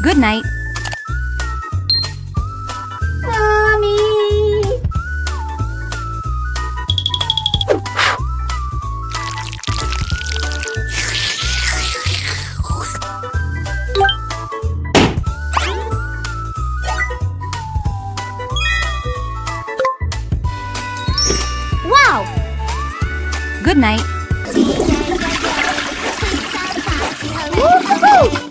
Good night. Mommy! Wow! Good night. Woohoo!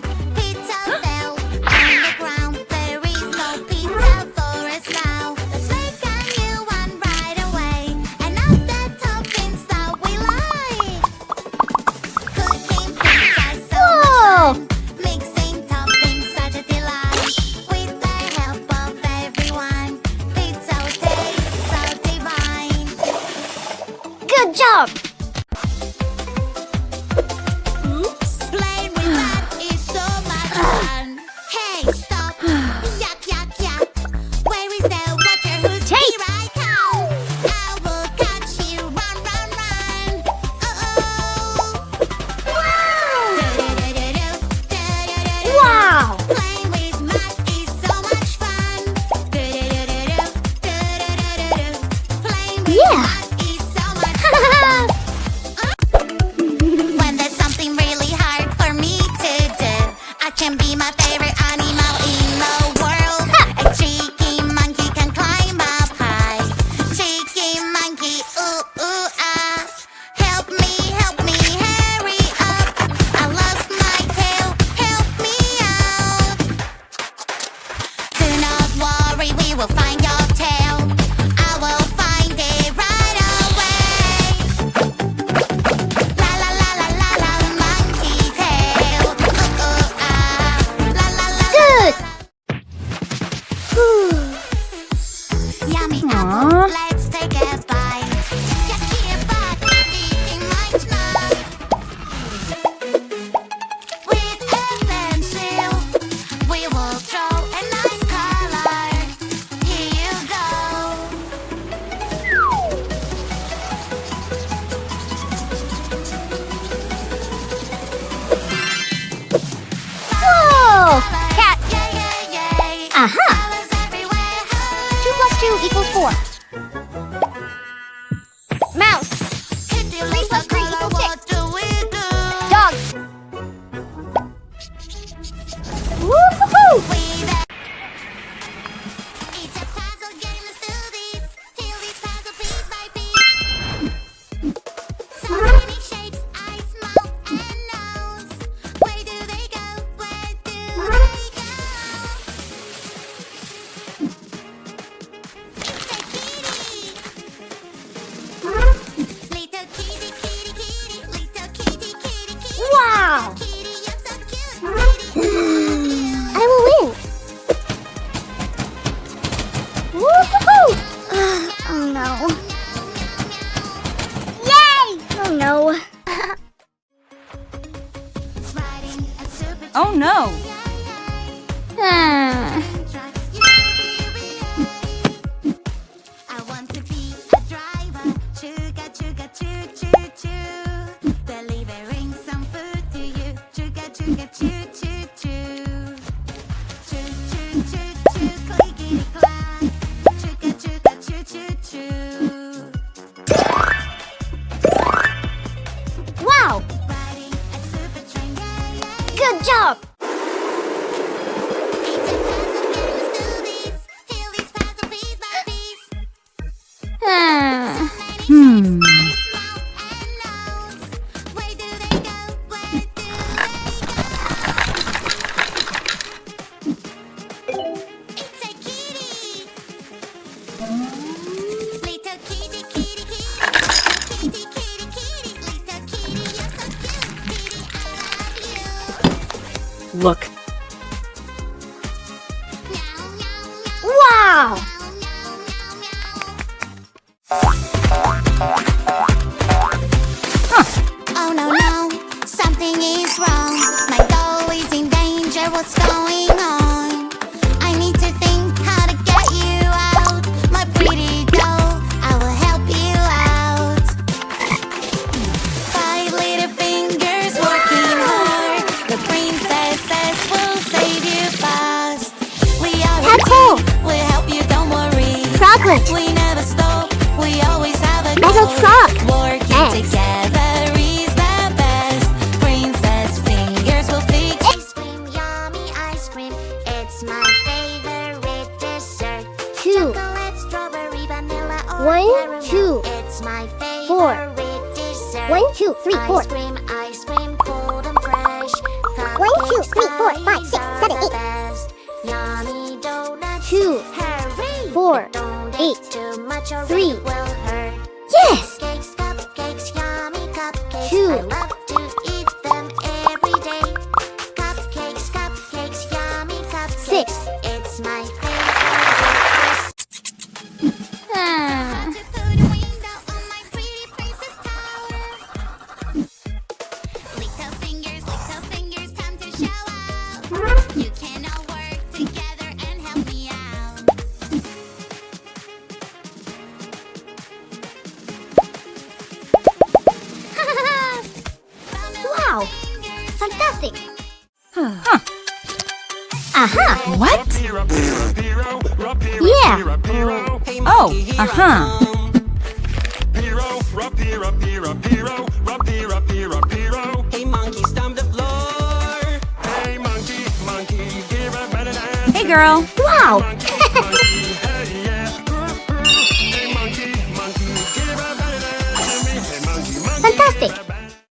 Good job! Oops. Playing with that is so much fun. Hey, stop. Yuck, yuck, yuck. Where is the water? Who's here I come? I will catch you. Run, run, run. Uh-oh. Wow! Wow! Playing with mud is so much fun. Playing with Yeah. mud is so much When there's something really hard for me to do, I can be my favorite animal in the world. A cheeky monkey can climb up high. Cheeky monkey, ooh, ooh, ah. Help me, hurry up. I lost my tail, help me out. Do not worry, we will find your tail. I will find it right away. La la la la la la, monkey tail. Ooh ooh ah. La la la. Good. Yummy apple. Let's take a bite. Yucky bug eating my snout. With a pencil, we will draw a nice color. Here you go. Whoa! Cat. Yay, yay, yay. Aha! Colors everywhere. 2 plus 2 equals 4. Mouse. Could you leave plus a three color? equals What do we do? Dog. Woohoo! It's a puzzle game. Let's do this. Fill this puzzle piece by piece. So many shapes, eyes, mouth, and nose. Where do they go? Where do they go? It's a kitty. Little kitty, kitty, kitty. Little kitty, kitty, kitty. Wow! Kitty, you're so cute. Kitty, I will win. Woohoo! Oh no. Yay! Oh no. riding a super Oh no! Ah. I want to be a driver. Chugga, chugga, choo, choo, choo. Delivering some food to you. Chugga, chugga, choo, choo, choo. Choo, choo, choo, choo, clickety clack. Chugga, chugga, choo, choo, choo. Wow! Riding a super train, yeah, yeah. Good job! It's a puzzle game. Let's do this. Fill this puzzle piece by piece. Ah. Hmm. Where do they go? Where do they go? It's a kitty. Little kitty, kitty, kitty. Kitty, kitty, kitty. Little kitty, you're so cute. Kitty, I love you. Look. Meow, meow, meow. Wow! Wow! Oh no, no, something is wrong. My doll is in danger, what's going on? I need to think how to get you out. My pretty doll, I will help you out. 5 little fingers working hard. The princesses will save you fast. We are a Pebble. team, we'll help you, don't worry. Chocolate. We never stop, we always have a Metal goal. truck. Working X. together is the best. Princess fingers will fix. Ice cream, yummy ice cream. It's my favorite dessert. 2, Chocolate, strawberry, vanilla, or 1, caramel. 2, It's my 4. favorite dessert. 1, 2, 3, 4. Ice cream, cold and fresh. 1, 2, 3, 4, 5, 6, 7, 8. Yummy donuts. 2, Hurry. 4, Don't 8, eat too much or 3. it will hurt. Yes! Cupcakes, cupcakes, yummy cupcakes. 2. I love to eat them every day. Cupcakes, cupcakes, yummy cupcakes. 6. It's my favorite. Hmm. To put a window on my pretty princess tower. Little fingers, time to show out. You can all work together and help me out. Wow! Fantastic! Huh. Aha! What? Yeah! Oh, uh-huh. Hey monkey, stomp the floor. Hey monkey, give a banana. Hey, girl. Wow!